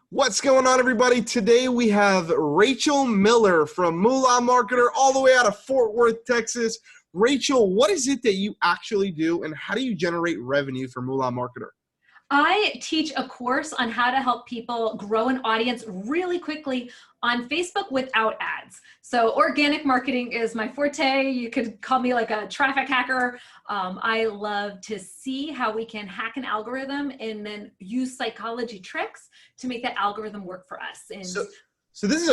What's going on, everybody? Today we have Rachel Miller from Moolah Marketer all the way out of Fort Worth, Texas. Rachel, what is it that you actually do and how do you generate revenue for Moolah Marketer? I teach a course on how to help people grow an audience really quickly on Facebook without ads. So organic marketing is my forte. You could call me like a traffic hacker. I love to see how we can hack an algorithm and then use psychology tricks to make that algorithm work for us. And So this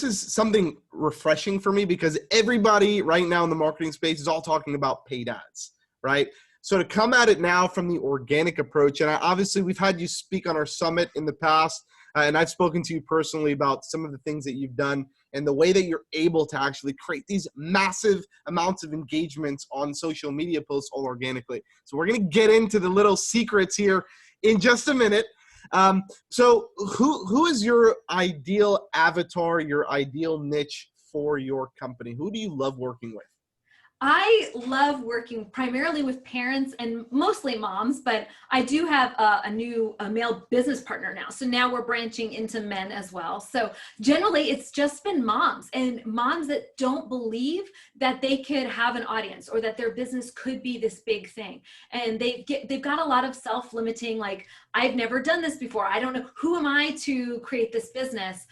is something refreshing for me because everybody right now in the marketing space is all talking about paid ads, right? So to come at it now from the organic approach, and obviously we've had you speak on our summit in the past, and I've spoken to you personally about some of the things that you've done and the way that you're able to actually create these massive amounts of engagements on social media posts all organically. So we're going to get into the little secrets here in just a minute. So who is your ideal avatar, your ideal niche for your company? Who do you love working with? I love working primarily with parents and mostly moms, but I do have a new male business partner now. So now we're branching into men as well. So generally it's just been moms and moms that don't believe that they could have an audience or that their business could be this big thing. And they've got a lot of self-limiting, like, I've never done this before. I don't know, who am I to create this business?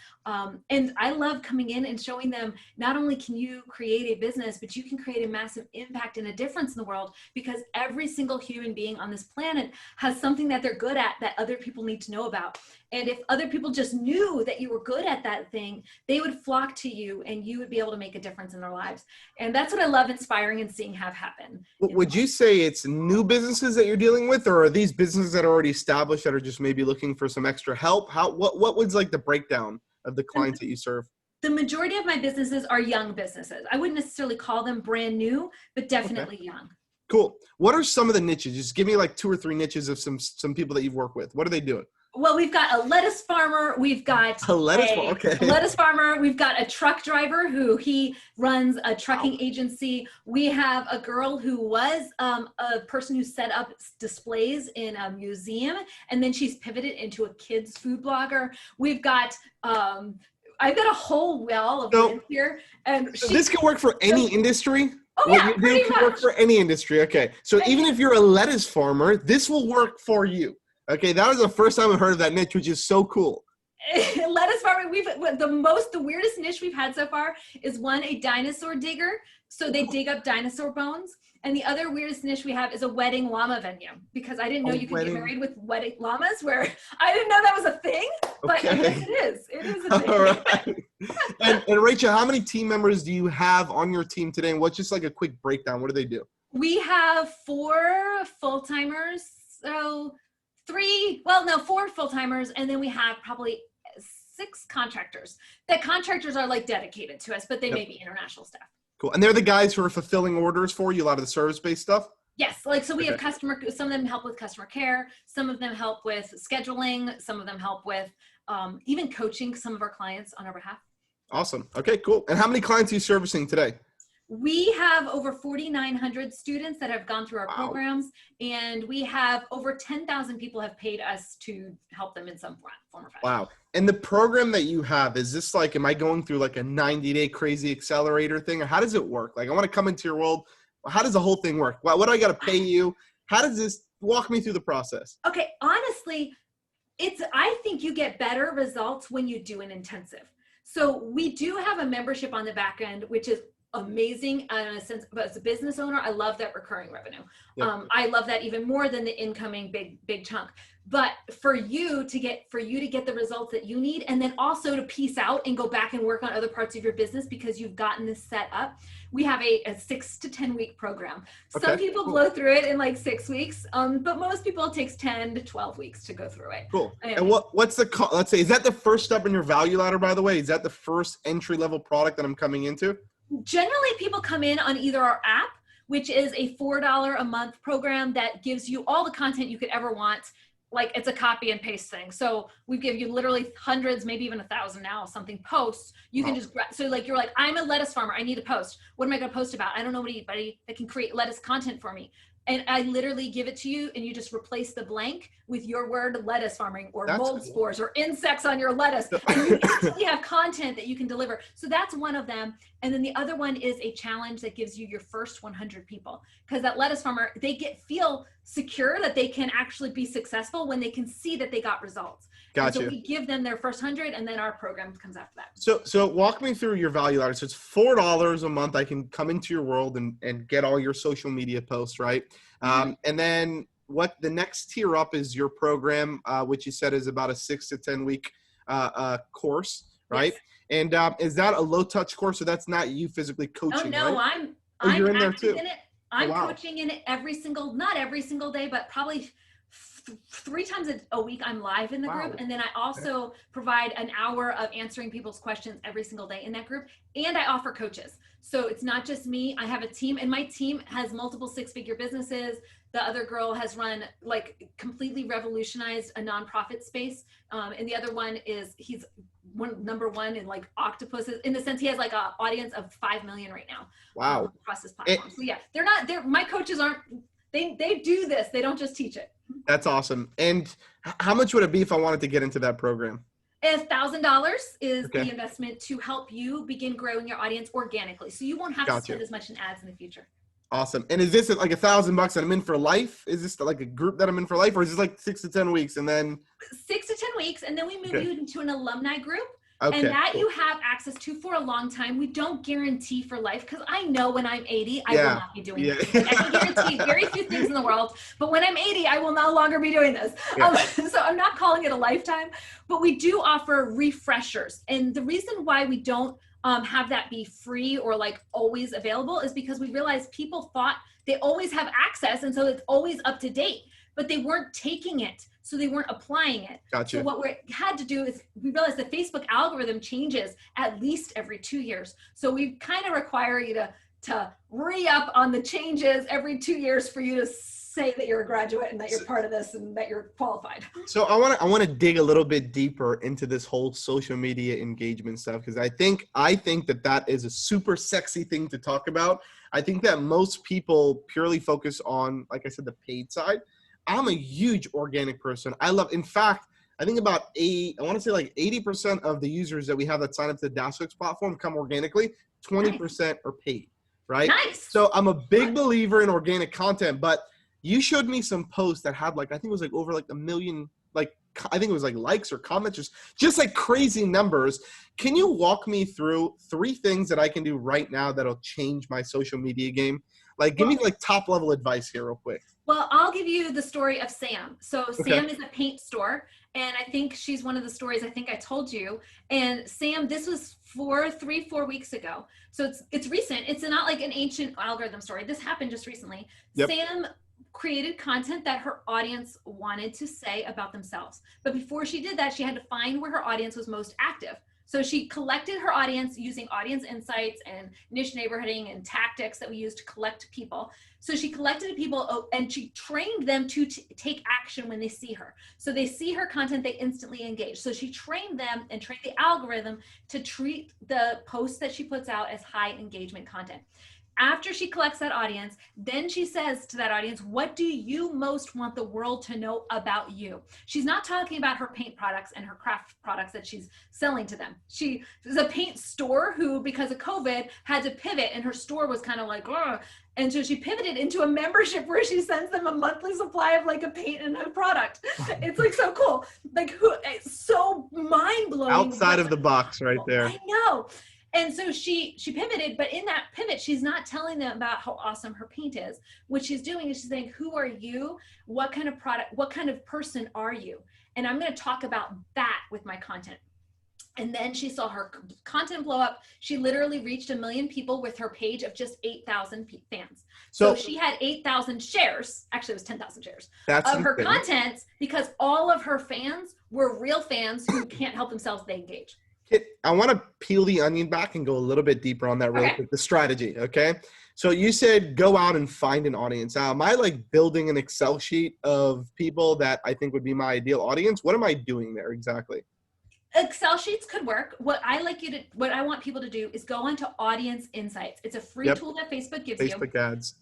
And I love coming in and showing them not only can you create a business, but you can create a massive impact and a difference in the world because every single human being on this planet has something that they're good at that other people need to know about. And if other people just knew that you were good at that thing, they would flock to you and you would be able to make a difference in their lives. And that's what I love inspiring and seeing have happen. Would you say it's new businesses that you're dealing with, or are these businesses that are already established that are just maybe looking for some extra help? What was like the breakdown of the clients that you serve? The majority of my businesses are young businesses. I wouldn't necessarily call them brand new, but definitely young. Cool. What are some of the niches? Just give me like 2 or 3 niches of some people that you've worked with. What are they doing? Well, we've got a lettuce farmer. We've got a lettuce farmer. We've got a truck driver who he runs a trucking agency. We have a girl who was a person who set up displays in a museum, and then she's pivoted into a kids food blogger. We've got I've got a whole well of wins here, and this can work for any industry. Oh yeah, pretty much. Work for any industry. Okay, so even if you're a lettuce farmer, this will work for you. Okay, that was the first time I've heard of that niche, which is so cool. Lettuce farming, the weirdest niche we've had so far is a dinosaur digger. So they dig up dinosaur bones. And the other weirdest niche we have is a wedding llama venue, because I didn't know you could get married with wedding llamas, where I didn't know that was a thing, but it is. It is a thing. All right. And Rachel, how many team members do you have on your team today? And what's just like a quick breakdown? What do they do? We have 4 full-timers. So 4 full-timers, and then we have probably 6 contractors. The contractors are like dedicated to us, but they may be international staff. Cool. And they're the guys who are fulfilling orders for you, a lot of the service-based stuff? Yes. Like, so we have some of them help with customer care. Some of them help with scheduling. Some of them help with even coaching some of our clients on our behalf. Awesome. Okay, cool. And how many clients are you servicing today? We have over 4,900 students that have gone through our programs, and we have over 10,000 people have paid us to help them in some form or fashion. Wow. And the program that you have, is this like, am I going through like a 90-day crazy accelerator thing, or how does it work? Like, I want to come into your world. How does the whole thing work? What do I got to pay you? How does this walk me through the process? Okay. Honestly, I think you get better results when you do an intensive. So we do have a membership on the back end, which is amazing in a sense, but as a business owner, I love that recurring revenue. Yep. I love that even more than the incoming big chunk. But for you to get the results that you need, and then also to piece out and go back and work on other parts of your business because you've gotten this set up, we have a 6 to 10 week program. Some people blow through it in like 6 weeks, but most people it takes 10 to 12 weeks to go through it. Cool. And what's the let's say, is that the first step in your value ladder, by the way? Is that the first entry level product that I'm coming into? Generally, people come in on either our app, which is a $4 a month program that gives you all the content you could ever want. Like, it's a copy and paste thing. So we give you literally hundreds, maybe even 1,000 now, something posts. You can just, so like, you're like, I'm a lettuce farmer. I need a post. What am I going to post about? I don't know anybody that can create lettuce content for me. And I literally give it to you and you just replace the blank with your word lettuce farming or That's mold cool. spores or insects on your lettuce. And you actually have content that you can deliver. So that's one of them. And then the other one is a challenge that gives you your first 100 people. Because that lettuce farmer, they feel secure that they can actually be successful when they can see that they got results. Gotcha. And so we give them their first 100, and then our program comes after that. So walk me through your value ladder. So it's $4 a month. I can come into your world and get all your social media posts, right? And then what the next tier up is your program, which you said is about a 6 to 10 week course, right? Yes. And is that a low touch course? So that's not you physically coaching, Oh no, right? I'm you're in there active too. in it. I'm coaching in it not every single day, but probably 3 times a week I'm live in the group. And then I also provide an hour of answering people's questions every single day in that group. And I offer coaches. So it's not just me. I have a team, and my team has multiple 6-figure businesses. The other girl has run, like, completely revolutionized a nonprofit space. And the other one is, he's number one in, like, octopuses, in the sense he has like an audience of 5 million right now. Wow. Across this platform. So yeah, my coaches aren't, they do this. They don't just teach it. That's awesome. And how much would it be if I wanted to get into that program? $1,000 is the investment to help you begin growing your audience organically. So you won't have to spend as much in ads in the future. Awesome. And is this like $1,000 that I'm in for life? Is this like a group that I'm in for life, or is this like 6 to 10 weeks and then 6 to 10 weeks, and then we move you into an alumni group? Okay, and that you have access to for a long time. We don't guarantee for life, because I know when I'm 80, I will not be doing this. Like, I can guarantee very few things in the world, but when I'm 80, I will no longer be doing this. So I'm not calling it a lifetime, but we do offer refreshers. And the reason why we don't have that be free or like always available is because we realized people thought they always have access, and so it's always up to date, but they weren't taking it. So they weren't applying it. Gotcha. So what we had to do is, we realized the Facebook algorithm changes at least every 2 years. So we kind of require you to re-up on the changes every 2 years for you to say that you're a graduate and that you're part of this and that you're qualified. So I want to dig a little bit deeper into this whole social media engagement stuff, because I think that is a super sexy thing to talk about. I think that most people purely focus on, like I said, the paid side. I'm a huge organic person. In fact, I think about 80% of the users that we have that sign up to the DashClicks platform come organically, 20% are paid, right? Nice. So I'm a big believer in organic content, but you showed me some posts that had like, I think it was like over like 1 million, like, I think it was like likes or comments, just like crazy numbers. Can you walk me through 3 things that I can do right now that'll change my social media game? Like, give me like top level advice here real quick. Well, I'll give you the story of Sam. So Sam is a paint store, and I think she's one of the stories I think I told you. And Sam, this was 3-4 weeks ago. So it's recent. It's not like an ancient algorithm story. This happened just recently. Yep. Sam created content that her audience wanted to say about themselves. But before she did that, she had to find where her audience was most active. So she collected her audience using audience insights and niche neighborhooding and tactics that we use to collect people. So she collected people and she trained them to take action when they see her. So they see her content, they instantly engage. So she trained them and trained the algorithm to treat the posts that she puts out as high engagement content. After she collects that audience, then she says to that audience, what do you most want the world to know about you? She's not talking about her paint products and her craft products that she's selling to them. She is a paint store who, because of COVID, had to pivot, and her store was kind of like, ugh. And so she pivoted into a membership where she sends them a monthly supply of like a paint and a product. It's like so cool. Like, it's so mind blowing. Outside of the box right there. I know. And so she pivoted, but in that pivot, she's not telling them about how awesome her paint is. What she's doing is she's saying, who are you? What kind of product, what kind of person are you? And I'm going to talk about that with my content. And then she saw her content blow up. She literally reached 1 million people with her page of just 8,000 fans. So she had 8,000 shares. Actually, it was 10,000 shares of her content, because all of her fans were real fans who can't help themselves. They engage. I want to peel the onion back and go a little bit deeper on that real quick, the strategy, okay? So you said go out and find an audience. Now, am I like building an Excel sheet of people that I think would be my ideal audience? What am I doing there exactly? Excel sheets could work. What I want people to do is go onto Audience Insights. It's a free tool that Facebook gives you. Facebook ads.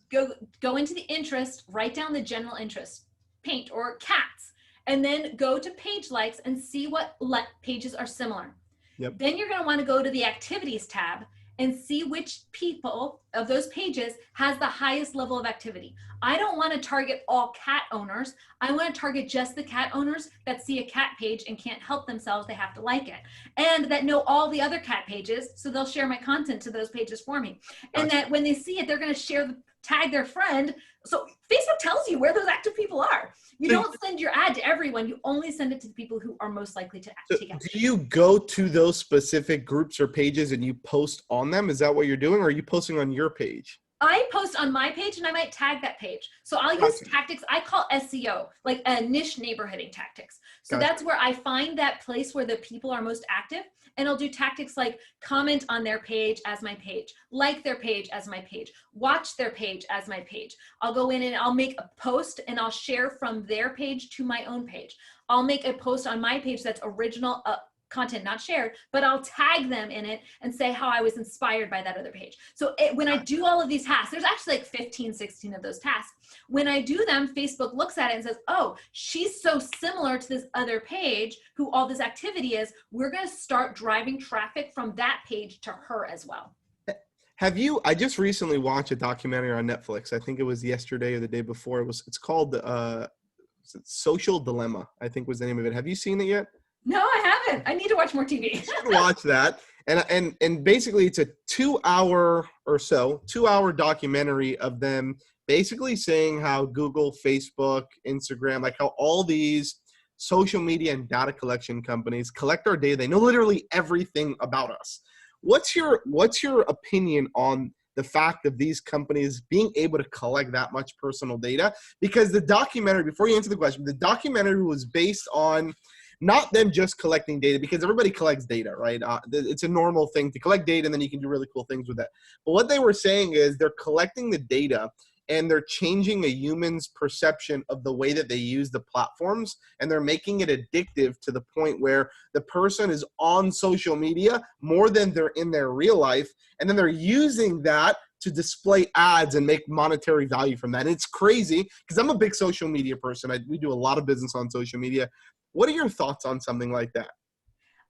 Go into the interest, write down the general interest, paint or cats. and then go to page likes and see what pages are similar. Yep. Then you're going to want to go to the activities tab and see which people of those pages has the highest level of activity. I don't want to target all cat owners. I want to target just the cat owners that see a cat page and can't help themselves. They have to like it. And that know all the other cat pages, so they'll share my content to those pages for me. And that when they see it, they're going to tag their friend. So Facebook tells you where those active people are. You don't send your ad to everyone. You only send it to the people who are most likely to take action. Do you go to those specific groups or pages and you post on them? Is that what you're doing? Or are you posting on your page? I post on my page and I might tag that page. So I'll use tactics I call SEO, like a niche neighborhooding tactics. So that's where I find that place where the people are most active, and I'll do tactics like comment on their page as my page, like their page as my page, watch their page as my page. I'll go in and I'll make a post and I'll share from their page to my own page. I'll make a post on my page that's original content, not shared, but I'll tag them in it and say how I was inspired by that other page. So when I do all of these tasks, there's actually like 15, 16 of those tasks. When I do them, Facebook looks at it and says, oh, she's so similar to this other page who all this activity is. We're going to start driving traffic from that page to her as well. I just recently watched a documentary on Netflix. I think it was yesterday or the day before. It's called Social Dilemma, I think was the name of it. Have you seen it yet? No, I haven't. I need to watch more TV. You should watch that. And basically it's a 2-hour documentary of them basically saying how Google, Facebook, Instagram, like how all these social media and data collection companies collect our data. They know literally everything about us. What's your opinion on the fact of these companies being able to collect that much personal data? Because the documentary, before you answer the question, the documentary was based on not them just collecting data, because everybody collects data, right? It's a normal thing to collect data, and then you can do really cool things with it. But what they were saying is they're collecting the data and they're changing a human's perception of the way that they use the platforms, and they're making it addictive to the point where the person is on social media more than they're in their real life, and then they're using that to display ads and make monetary value from that. And it's crazy because I'm a big social media person. We do a lot of business on social media. What are your thoughts on something like that?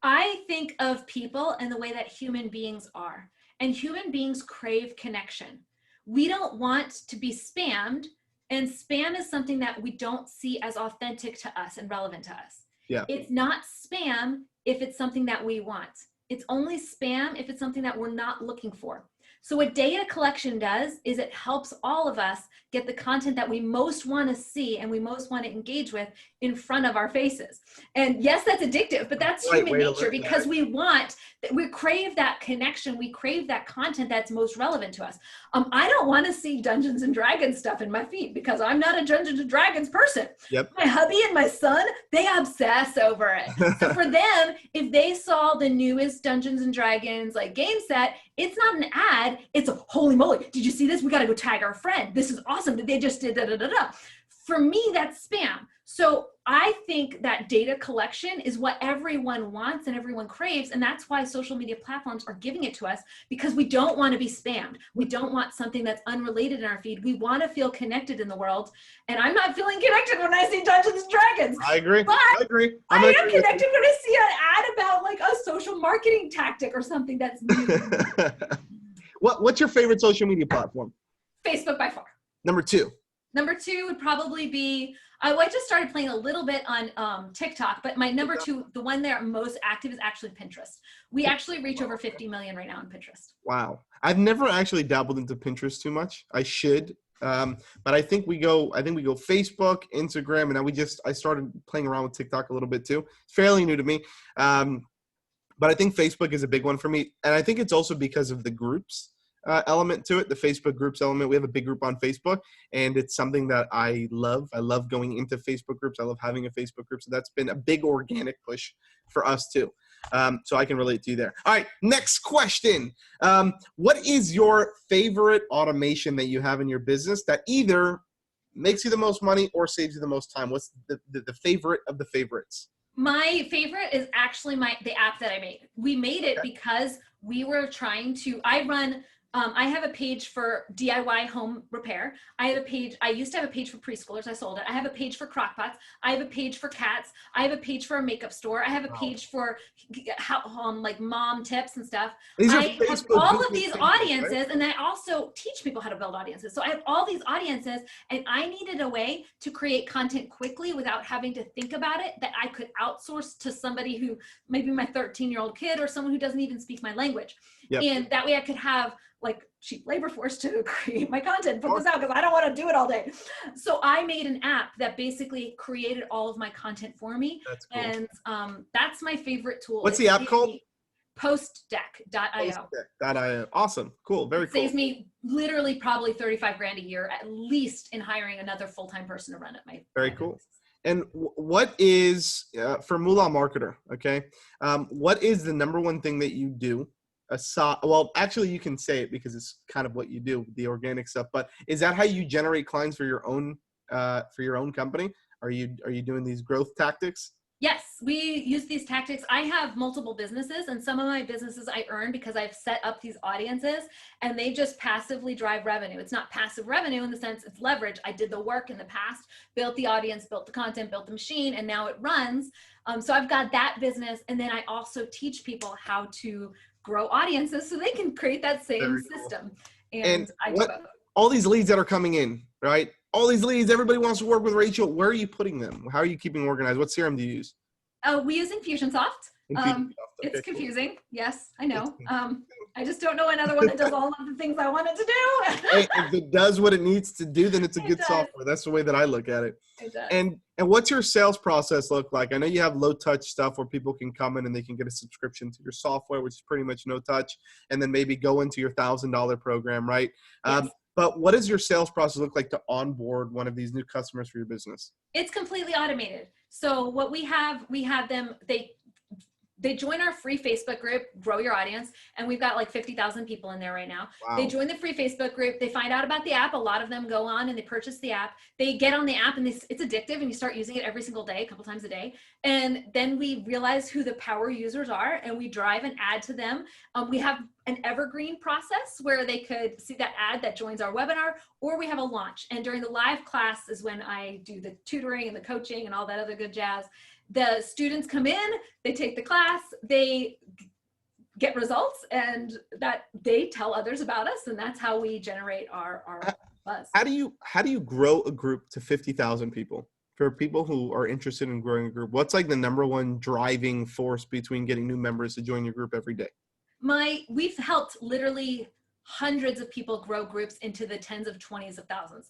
I think of people and the way that human beings are, and human beings crave connection. We don't want to be spammed, and spam is something that we don't see as authentic to us and relevant to us. Yeah. It's not spam if it's something that we want. It's only spam if it's something that we're not looking for. So what data collection does is it helps all of us get the content that we most want to see and we most want to engage with in front of our faces. And yes, that's addictive, but that's human nature, because we crave that connection. We crave that content that's most relevant to us. I don't want to see Dungeons and Dragons stuff in my feed because I'm not a Dungeons and Dragons person. Yep. My hubby and my son, they obsess over it. So for them, if they saw the newest Dungeons and Dragons like game set, it's not an ad. It's a holy moly. Did you see this? We got to go tag our friend. This is awesome that they just did da da da da. For me, that's spam. So I think that data collection is what everyone wants and everyone craves. And that's why social media platforms are giving it to us, because we don't want to be spammed. We don't want something that's unrelated in our feed. We want to feel connected in the world. And I'm not feeling connected when I see Dungeons and Dragons. I agree. But I agree. I am connected when I see an ad about like a social marketing tactic or something that's new. What's your favorite social media platform? Facebook by far. Number two would probably be, I just started playing a little bit on TikTok, but my number two, the one that are most active, is actually Pinterest. We actually reach over 50 million right now on Pinterest. Wow. I've never actually dabbled into Pinterest too much. I should. But I think we go Facebook, Instagram, and now I started playing around with TikTok a little bit too. It's fairly new to me. But I think Facebook is a big one for me. And I think it's also because of the groups element to it, the Facebook groups element. We have a big group on Facebook, and it's something that I love. I love going into Facebook groups. I love having a Facebook group. So that's been a big organic push for us too. So I can relate to you there. All right, next question. What is your favorite automation that you have in your business that either makes you the most money or saves you the most time? What's the favorite of the favorites? My favorite is actually the app that I made. We made it because we were trying to, I run I have a page for DIY home repair. I have a page, I used to have a page for preschoolers. I sold it. I have a page for crockpots. I have a page for cats. I have a page for a makeup store. I have a Wow. page for how, like mom tips and stuff. These are I have Facebook all of business these pages, audiences, right? and I also teach people how to build audiences. So I have all these audiences, and I needed a way to create content quickly without having to think about it, that I could outsource to somebody who, maybe my 13-year-old kid or someone who doesn't even speak my language. Yep. And that way I could have like cheap labor force to create my content, put this out, because I don't want to do it all day. So I made an app that basically created all of my content for me. That's cool. And that's my favorite tool. What's the app called? Postdeck.io. Postdeck.io. Awesome. Cool. Very cool. Saves me literally probably 35 grand a year, at least, in hiring another full-time person to run it. Very cool. And what is, for Moolah Marketer, okay, what is the number one thing that you do? Well, actually, you can say it because it's kind of what you do, the organic stuff. But is that how you generate clients for your own company? Are you doing these growth tactics? Yes, we use these tactics. I have multiple businesses, and some of my businesses I earn because I've set up these audiences, and they just passively drive revenue. It's not passive revenue in the sense it's leverage. I did the work in the past, built the audience, built the content, built the machine, and now it runs. So I've got that business, and then I also teach people how to grow audiences so they can create that same system. And I do both. All these leads that are coming in, right? All these leads, everybody wants to work with Rachel. Where are you putting them? How are you keeping organized? What CRM do you use? We use Infusionsoft. It's confusing. Cool. Yes, I know. I just don't know another one that does all of the things I want it to do. Hey, if it does what it needs to do, then it's a good software. That's the way that I look at it. It does. And what's your sales process look like? I know you have low touch stuff where people can come in and they can get a subscription to your software, which is pretty much no touch, and then maybe go into your $1,000 program, right? Yes. But what does your sales process look like to onboard one of these new customers for your business? It's completely automated. So what we have them, they join our free Facebook group, Grow Your Audience, and we've got like 50,000 people in there right now. Wow. They join the free Facebook group. They find out about the app. A lot of them go on and they purchase the app. They get on the app and it's addictive, and you start using it every single day, a couple times a day. And then we realize who the power users are, and we drive an ad to them. We have an evergreen process where they could see that ad that joins our webinar, or we have a launch. And during the live class is when I do the tutoring and the coaching and all that other good jazz. The students come in, they take the class, they get results, and that they tell others about us, and that's how we generate our buzz. How do you grow a group to 50,000 people? For people who are interested in growing a group, what's like the number one driving force between getting new members to join your group every day? We've helped literally hundreds of people grow groups into the tens of 20s of thousands.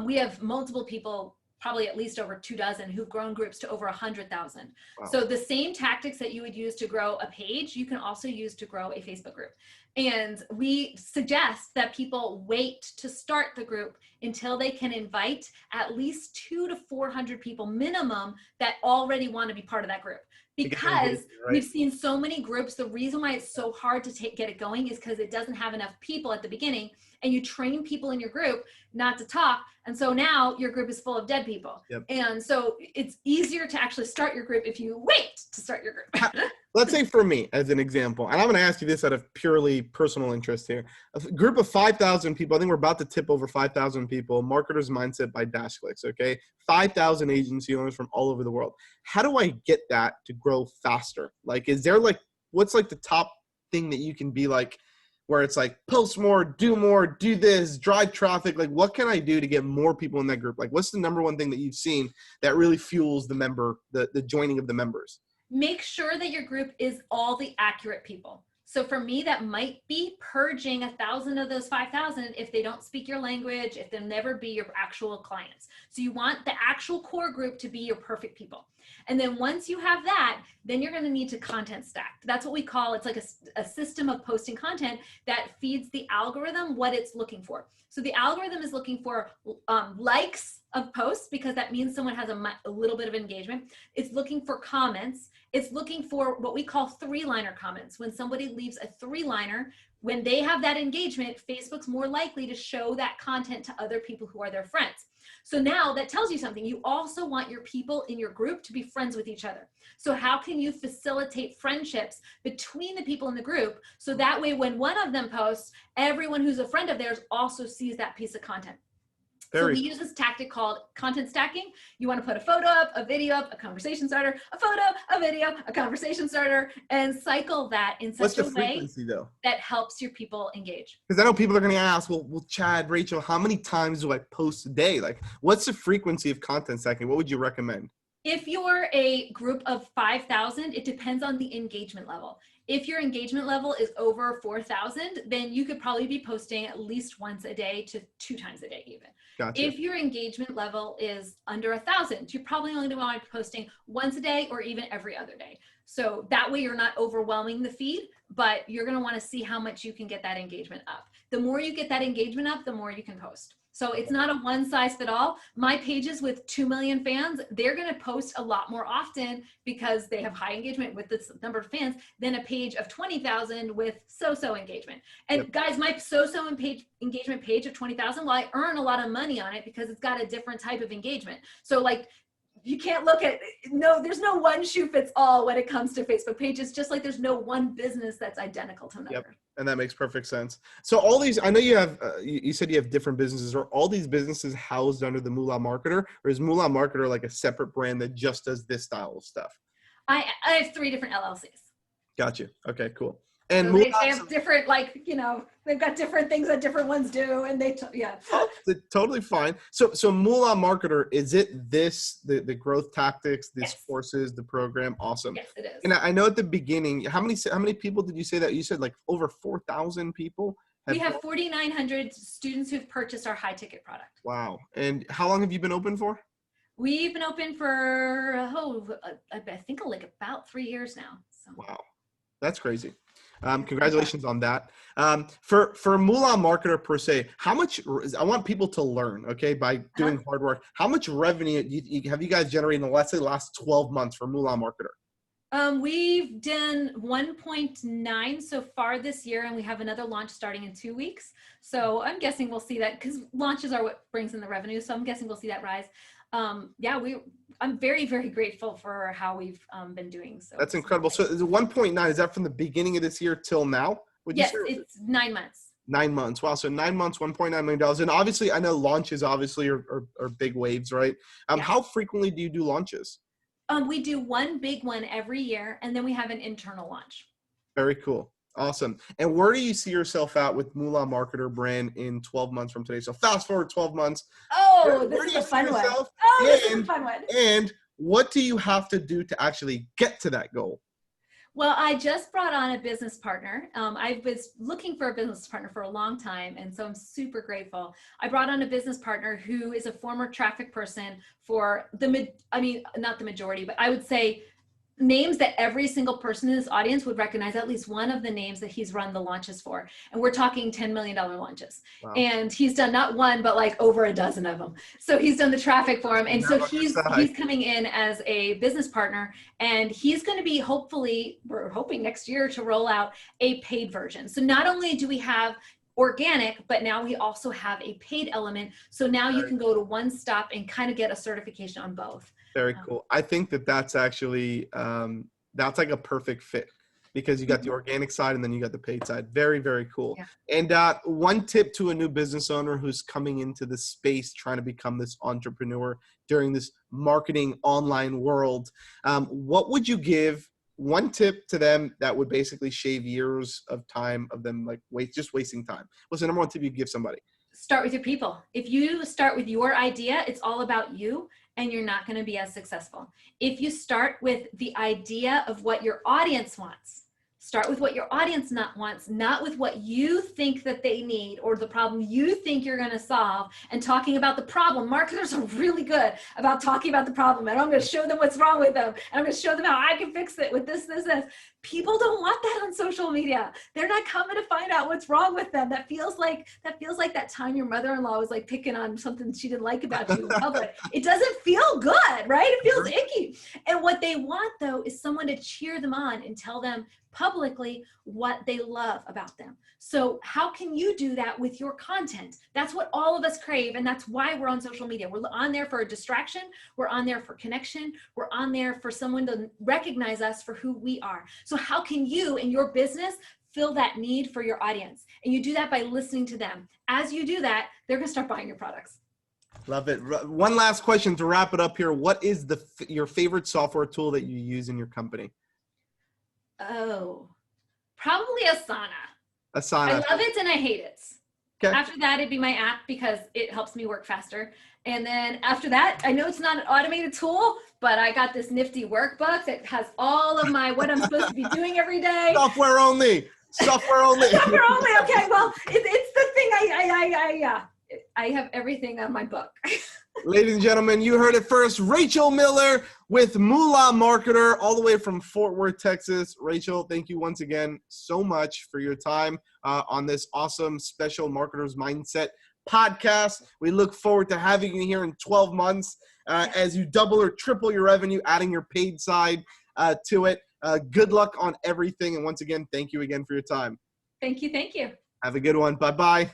We have multiple people, probably at least over 24 who've grown groups to over 100,000. Wow. So the same tactics that you would use to grow a page, you can also use to grow a Facebook group. And we suggest that people wait to start the group until they can invite at least 200 to 400 people minimum that already want to be part of that group. Because we've seen so many groups, the reason why it's so hard to get it going is because it doesn't have enough people at the beginning, and you train people in your group not to talk. And so now your group is full of dead people. Yep. And so it's easier to actually start your group if you wait to start your group. Let's say for me, as an example, and I'm going to ask you this out of purely personal interest here. A group of 5,000 people, I think we're about to tip over 5,000 people, Marketer's Mindset by DashClicks, okay? 5,000 agency owners from all over the world. How do I get that to grow faster? Like, is there what's like the top thing that you can be like, where it's like post more, do this, drive traffic? Like, what can I do to get more people in that group? Like, what's the number one thing that you've seen that really fuels the joining of the members? Make sure that your group is all the accurate people. So for me, that might be purging 1,000 of those 5,000 if they don't speak your language, if they'll never be your actual clients. So you want the actual core group to be your perfect people. And then once you have that, then you're going to need to content stack. That's what we call, it's like a system of posting content that feeds the algorithm what it's looking for. So the algorithm is looking for likes of posts, because that means someone has a little bit of engagement. It's looking for comments. It's looking for what we call 3-liner comments. When somebody leaves a 3-liner, when they have that engagement, Facebook's more likely to show that content to other people who are their friends. So now that tells you something. You also want your people in your group to be friends with each other. So how can you facilitate friendships between the people in the group? So that way, when one of them posts, everyone who's a friend of theirs also sees that piece of content. So we use this tactic called content stacking. You want to put a photo up, a video up, a conversation starter, a photo, a video, a conversation starter, and cycle that in such a way that helps your people engage. Because I know people are going to ask, well, Chad, Rachel, how many times do I post a day? Like, what's the frequency of content stacking? What would you recommend? If you're a group of 5,000, it depends on the engagement level. If your engagement level is over 4,000, then you could probably be posting at least once a day to 2 times a day even. Gotcha. If your engagement level is under 1,000, you're probably only going to want to be posting once a day or even every other day. So that way you're not overwhelming the feed, but you're going to want to see how much you can get that engagement up. The more you get that engagement up, the more you can post. So it's not a one size fit all. My pages with 2 million fans, they're going to post a lot more often because they have high engagement with this number of fans than a page of 20,000 with so-so engagement. And guys, my so-so engagement page of 20,000, well, I earn a lot of money on it because it's got a different type of engagement. So like, you can't look at, there's no one shoe fits all when it comes to Facebook pages, just like there's no one business that's identical to another. Yep. And that makes perfect sense. So all these, I know you have, you said you have different businesses. Are all these businesses housed under the Moolah Marketer, or is Moolah Marketer like a separate brand that just does this style of stuff? I have 3 different LLCs. Got you. Okay, cool. And so they have different, like, they've got different things that different ones do, and totally fine. So Moolah Marketer, is it the growth tactics, these courses, the program? Awesome. Yes, it is. And I know at the beginning, how many people did you say that? You said like over 4,000 people. We have 4,900 students who've purchased our high ticket product. Wow. And how long have you been open for? We've been open for I think like about 3 years now. So. Wow, that's crazy. Congratulations on that. For Moolah Marketer per se, how much, I want people to learn, okay, by doing hard work, how much revenue have you guys generated in the, let's say, last 12 months for Moolah Marketer? We've done 1.9 so far this year, and we have another launch starting in 2 weeks. So I'm guessing we'll see that, because launches are what brings in the revenue. So I'm guessing we'll see that rise. I'm very, very grateful for how we've been doing. So that's incredible. So is it 1.9, is that from the beginning of this year till now? Yes, it's 9 months. 9 months. Wow. So 9 months, $1.9 million. And obviously I know launches obviously are big waves, right? How frequently do you do launches? We do one big one every year, and then we have an internal launch. Very cool. Awesome. And where do you see yourself at with Moolah Marketer brand in 12 months from today? So fast forward 12 months. Oh, this is a fun one. This is a fun one. And what do you have to do to actually get to that goal? Well, I just brought on a business partner. I was looking for a business partner for a long time, and so I'm super grateful. I brought on a business partner who is a former traffic person for not the majority, but I would say names that every single person in this audience would recognize, at least one of the names that he's run the launches for. And we're talking $10 million launches. Wow. And he's done not one, but like over a dozen of them. So he's done the traffic for him. And so he's coming in as a business partner, and he's going to be we're hoping next year to roll out a paid version. So not only do we have organic, but now we also have a paid element. So now you can go to one stop and kind of get a certification on both. Very cool. I think that's actually, that's like a perfect fit, because you got the organic side and then you got the paid side. Very, very cool. Yeah. And one tip to a new business owner who's coming into this space, trying to become this entrepreneur during this marketing online world, what would you give one tip to them that would basically shave years of time of them just wasting time? What's the number one tip you give somebody? Start with your people. If you start with your idea, it's all about you, and you're not going to be as successful. If you start with the idea of what your audience wants, start with what your audience wants, not with what you think that they need or the problem you think you're going to solve, and talking about the problem. Marketers are really good about talking about the problem, and I'm going to show them what's wrong with them, and I'm going to show them how I can fix it with this. People don't want that on social media. They're not coming to find out what's wrong with them. That feels like that time your mother-in-law was like picking on something she didn't like about you in public. It doesn't feel good, right? It feels icky. And what they want, though, is someone to cheer them on and tell them publicly publicly what they love about them. So how can you do that with your content? That's what all of us crave, and that's why we're on social media. We're on there for a distraction, we're on there for connection, we're on there for someone to recognize us for who we are. So how can you in your business fill that need for your audience? And you do that by listening to them. As you do that, they're gonna start buying your products. Love it. One last question to wrap it up here. What is your favorite software tool that you use in your company? Oh, probably Asana. Asana. I love it and I hate it. Okay. After that, it'd be my app because it helps me work faster. And then after that, I know it's not an automated tool, but I got this nifty workbook that has all of what I'm supposed to be doing every day. Software only. Software only. Software only. Okay. Well, it's the thing I have everything on my book. Ladies and gentlemen, you heard it first. Rachel Miller with Moolah Marketer, all the way from Fort Worth, Texas. Rachel, thank you once again so much for your time on this awesome special Marketers Mindset podcast. We look forward to having you here in 12 months as you double or triple your revenue, adding your paid side to it. Good luck on everything. And once again, thank you again for your time. Thank you. Thank you. Have a good one. Bye-bye.